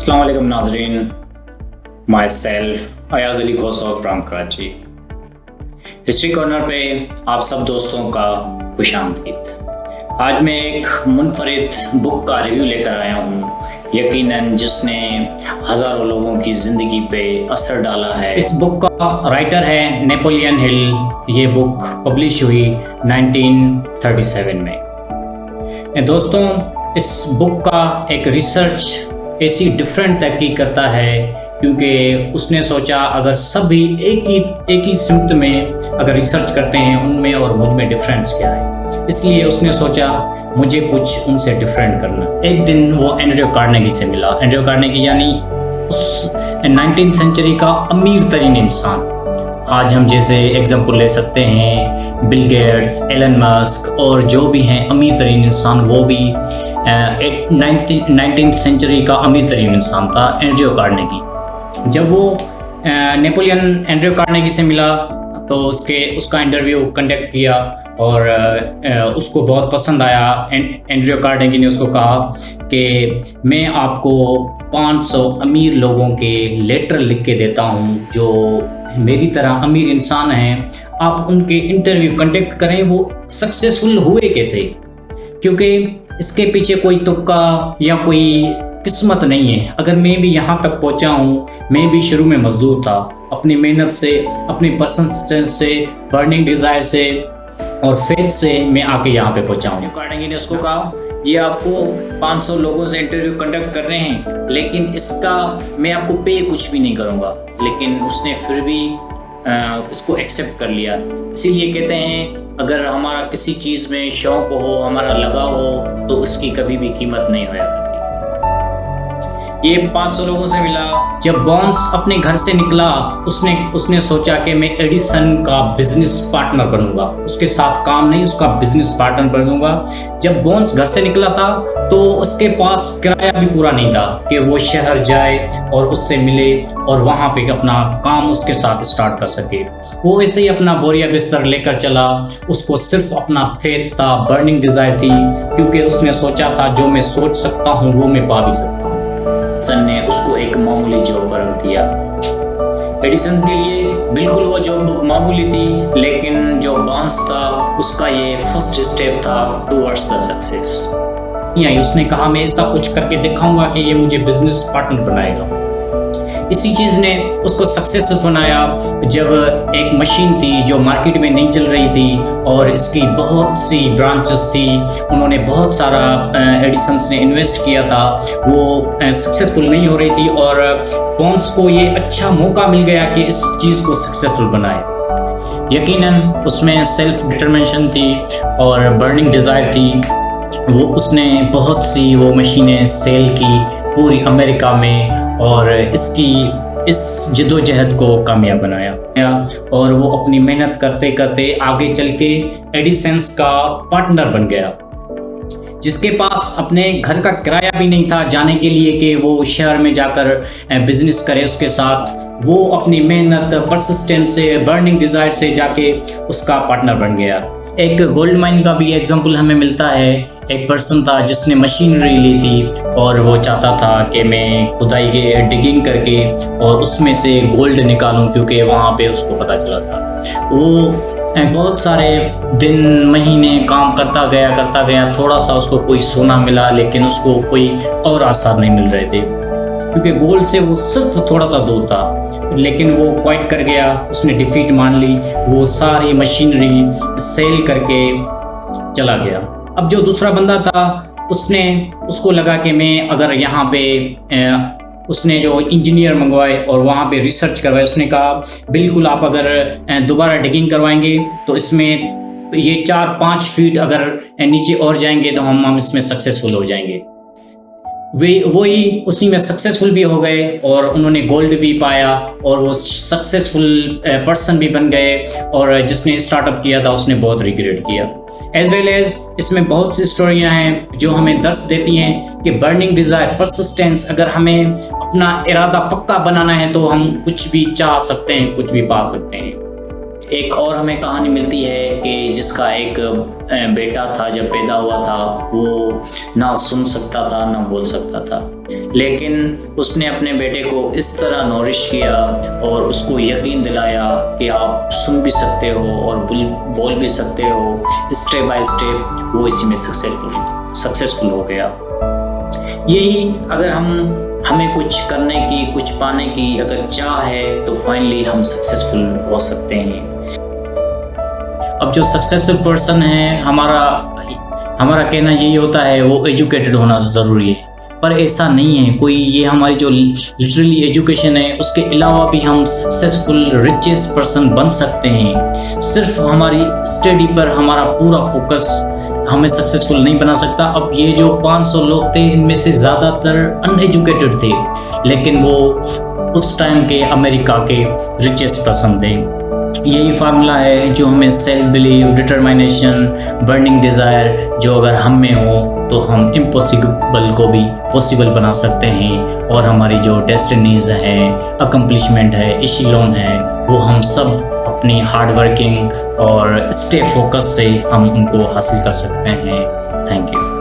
अस्सलाम वालेकुम नाज़रीन, my self Ayaz Ali Khoso from Karachi. History corner पे आप सब दोस्तों का खुशामदीद। आज मैं एक मुनफरिद बुक का रिव्यू लेकर आया हूँ, यकीनन जिसने हज़ारों लोगों की ज़िंदगी पे असर डाला है। इस बुक का राइटर है नेपोलियन हिल। ये बुक पब्लिश हुई 1937 में। दोस्तों, इस बुक का एक रिसर्च ऐसी डिफरेंट तहकीक करता है क्योंकि उसने सोचा अगर सभी एक ही सिमत में अगर रिसर्च करते हैं उनमें और मुझ में डिफरेंस क्या है, इसलिए उसने सोचा मुझे कुछ उनसे डिफरेंट करना। एक दिन वो एंड्रयू कार्नेगी से मिला। एंड्रयू कार्नेगी यानी उस 19th सेंचुरी का अमीर तरीन इंसान। आज हम जैसे एग्जाम्पल ले सकते हैं बिल गेट्स, एलन मस्क और जो भी हैं अमीर तरीन इंसान, वो भी 19th सेंचुरी का अमीर तरीन इंसान था एंड्रयू कार्नेगी। जब वो नेपोलियन एंड्रयू कार्नेगी से मिला तो उसका इंटरव्यू कंडक्ट किया और उसको बहुत पसंद आया। एंड्रयू कार्नेगी ने उसको कहा कि मैं आपको 500 अमीर लोगों के लेटर लिख के देता हूँ जो मेरी तरह अमीर इंसान हैं, आप उनके इंटरव्यू कंडक्ट करें। वो सक्सेसफुल हुए कैसे? क्योंकि इसके पीछे कोई तुक्का या कोई किस्मत नहीं है। अगर मैं भी यहाँ तक पहुँचा हूँ, मैं भी शुरू में मजदूर था, अपनी मेहनत से, अपनी पर्सिस्टेंस से, बर्निंग डिज़ायर से और फेथ से मैं आके यहाँ पे पहुँचा हूँ। कार्नेगी ने उसको कहा, ये आपको 500 लोगों से इंटरव्यू कंडक्ट कर रहे हैं, लेकिन इसका मैं आपको पे कुछ भी नहीं करूँगा। लेकिन उसने फिर भी इसको एक्सेप्ट कर लिया। इसीलिए कहते हैं अगर हमारा किसी चीज़ में शौक़ हो, हमारा लगाव हो, तो उसकी कभी भी कीमत नहीं होया करती। ये 500 लोगों से मिला। जब बॉन्स अपने घर से निकला, उसने सोचा कि मैं एडिसन का बिजनेस पार्टनर बनूंगा। उसके साथ काम नहीं, उसका बिजनेस पार्टनर बनूंगा। जब बॉन्स घर से निकला था तो उसके पास किराया भी पूरा नहीं था कि वो शहर जाए और उससे मिले और वहाँ पे अपना काम उसके साथ स्टार्ट कर सके। वो ऐसे ही अपना बोरिया बिस्तर लेकर चला। उसको सिर्फ अपना फेथ था, बर्निंग डिज़ायर थी, क्योंकि उसने सोचा था जो मैं सोच सकता हूँ वो मैं पा भी सकता हूँ। एडिसन ने उसको एक मामूली जॉब पर रख दिया। एडिसन के लिए बिल्कुल वो जॉब मामूली थी, लेकिन जो बॉन्स था उसका ये फर्स्ट स्टेप था टुवर्ड्स द सक्सेस। उसने कहा मैं ऐसा कुछ करके दिखाऊंगा कि ये मुझे बिजनेस पार्टनर बनाएगा। इसी चीज़ ने उसको सक्सेसफुल बनाया। जब एक मशीन थी जो मार्केट में नहीं चल रही थी और इसकी बहुत सी ब्रांचेस थी, उन्होंने बहुत सारा एडिसन्स ने इन्वेस्ट किया था, वो सक्सेसफुल नहीं हो रही थी और बॉन्स को ये अच्छा मौका मिल गया कि इस चीज़ को सक्सेसफुल बनाए। यकीनन उसमें सेल्फ डिटर्मिनेशन थी और बर्निंग डिज़ायर थी। उसने बहुत सी वो मशीनें सेल की पूरी अमेरिका में और इस जद्दोजहद को कामयाब बनाया और वो अपनी मेहनत करते करते आगे चल के एडिसन्स का पार्टनर बन गया, जिसके पास अपने घर का किराया भी नहीं था जाने के लिए कि वो शहर में जाकर बिजनेस करे उसके साथ। वो अपनी मेहनत, परसिस्टेंस से, बर्निंग डिज़ायर से जाके उसका पार्टनर बन गया। एक गोल्ड माइन का भी एग्जांपल हमें मिलता है। एक पर्सन था जिसने मशीनरी ली थी और वो चाहता था कि मैं खुदाई के डिगिंग करके और उसमें से गोल्ड निकालूं, क्योंकि वहाँ पे उसको पता चला था। वो बहुत सारे दिन, महीने काम करता गया। थोड़ा सा उसको कोई सोना मिला, लेकिन उसको कोई और आसार नहीं मिल रहे थे क्योंकि गोल्ड से वो सिर्फ थोड़ा सा दूर था। लेकिन वो क्वाइट कर गया, उसने डिफीट मान ली, वो सारी मशीनरी सेल करके चला गया। अब जो दूसरा बंदा था उसको लगा कि मैं अगर यहाँ पे उसने जो इंजीनियर मंगवाए और वहाँ पे रिसर्च करवाए। उसने कहा बिल्कुल आप अगर दोबारा डिगिंग करवाएंगे तो इसमें ये 4-5 फीट अगर नीचे और जाएंगे तो हम इसमें सक्सेसफुल हो जाएंगे। वही उसी में सक्सेसफुल भी हो गए और उन्होंने गोल्ड भी पाया और वो सक्सेसफुल पर्सन भी बन गए। और जिसने स्टार्टअप किया था उसने बहुत रिग्रेट किया। एज वेल एज इसमें बहुत सी स्टोरियां हैं जो हमें दर्श देती हैं कि बर्निंग डिज़ायर, परसिस्टेंस, अगर हमें अपना इरादा पक्का बनाना है तो हम कुछ भी चाह सकते हैं, कुछ भी पा सकते हैं। एक और हमें कहानी मिलती है कि जिसका एक बेटा था, जब पैदा हुआ था वो ना सुन सकता था ना बोल सकता था, लेकिन उसने अपने बेटे को इस तरह नॉरिश किया और उसको यकीन दिलाया कि आप सुन भी सकते हो और बोल भी सकते हो। स्टेप बाय स्टेप वो इसी में सक्सेसफुल हो गया। यही अगर हमें कुछ करने की, कुछ पाने की अगर चाह है तो फाइनली हम सक्सेसफुल हो सकते हैं। अब जो सक्सेसफुल पर्सन है, हमारा कहना यही होता है वो एजुकेटेड होना ज़रूरी है, पर ऐसा नहीं है कोई। ये हमारी जो लिटरली एजुकेशन है उसके अलावा भी हम सक्सेसफुल रिचेस्ट पर्सन बन सकते हैं। सिर्फ हमारी स्टडी पर हमारा पूरा फोकस हमें सक्सेसफुल नहीं बना सकता। अब ये जो 500 लोग थे इनमें से ज़्यादातर अनएजुकेटेड थे, लेकिन वो उस टाइम के अमेरिका के रिचेस्ट पर्सन थे। यही फार्मूला है जो हमें self believe, determination, burning desire जो अगर हम में हो तो हम इम्पॉसिबल को भी पॉसिबल बना सकते हैं, और हमारी जो डेस्टिनीज है, अकम्पलिशमेंट है, इशीलोन है, वो हम सब अपनी हार्ड वर्किंग और स्टे फोकस से हम उनको हासिल कर सकते हैं। Thank you.